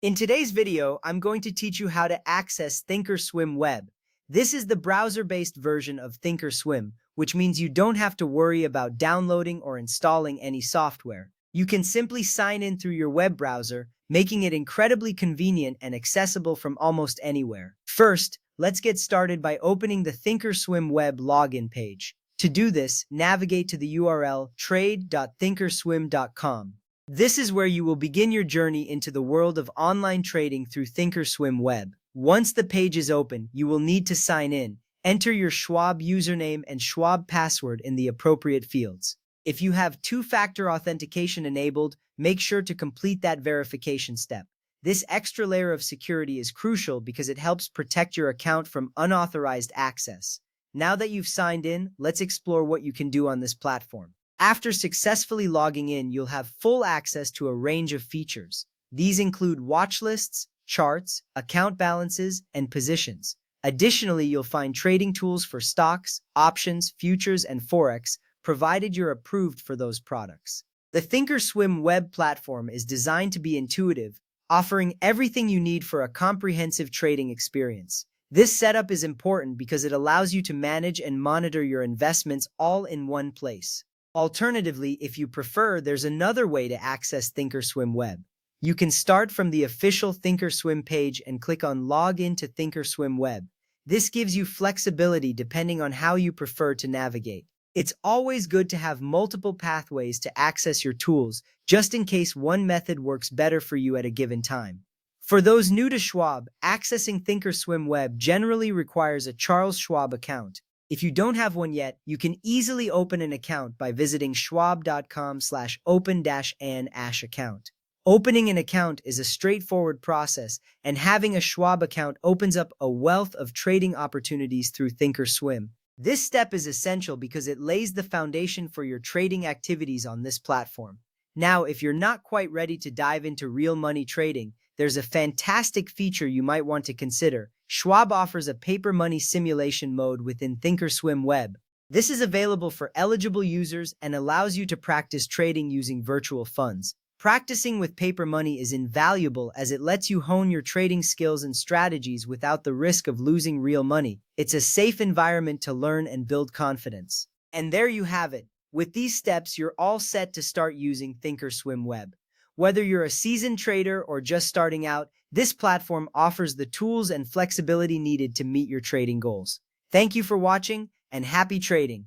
In today's video, I'm going to teach you how to access ThinkOrSwim Web. This is the browser-based version of ThinkOrSwim, which means you don't have to worry about downloading or installing any software. You can simply sign in through your web browser, making it incredibly convenient and accessible from almost anywhere. First, let's get started by opening the ThinkOrSwim Web login page. To do this, navigate to the URL trade.thinkorswim.com. This is where you will begin your journey into the world of online trading through ThinkOrSwim Web. Once the page is open, you will need to sign in. Enter your Schwab username and Schwab password in the appropriate fields. If you have two-factor authentication enabled, make sure to complete that verification step. This extra layer of security is crucial because it helps protect your account from unauthorized access. Now that you've signed in, let's explore what you can do on this platform. After successfully logging in, you'll have full access to a range of features. These include watch lists, charts, account balances, and positions. Additionally, you'll find trading tools for stocks, options, futures, and forex, provided you're approved for those products. The ThinkOrSwim web platform is designed to be intuitive, offering everything you need for a comprehensive trading experience. This setup is important because it allows you to manage and monitor your investments all in one place. Alternatively, if you prefer, there's another way to access ThinkOrSwim Web. You can start from the official ThinkOrSwim page and click on Log in to ThinkOrSwim Web. This gives you flexibility depending on how you prefer to navigate. It's always good to have multiple pathways to access your tools, just in case one method works better for you at a given time. For those new to Schwab, accessing ThinkOrSwim Web generally requires a Charles Schwab account. If you don't have one yet, you can easily open an account by visiting schwab.com/open-an-account. Opening an account is a straightforward process, and having a Schwab account opens up a wealth of trading opportunities through ThinkOrSwim. This step is essential because it lays the foundation for your trading activities on this platform. Now, if you're not quite ready to dive into real money trading, there's a fantastic feature you might want to consider. Schwab offers a paperMoney simulation mode within ThinkOrSwim Web. This is available for eligible users and allows you to practice trading using virtual funds. Practicing with paperMoney is invaluable as it lets you hone your trading skills and strategies without the risk of losing real money. It's a safe environment to learn and build confidence. And there you have it. With these steps, you're all set to start using ThinkOrSwim Web. Whether you're a seasoned trader or just starting out, this platform offers the tools and flexibility needed to meet your trading goals. Thank you for watching, and happy trading!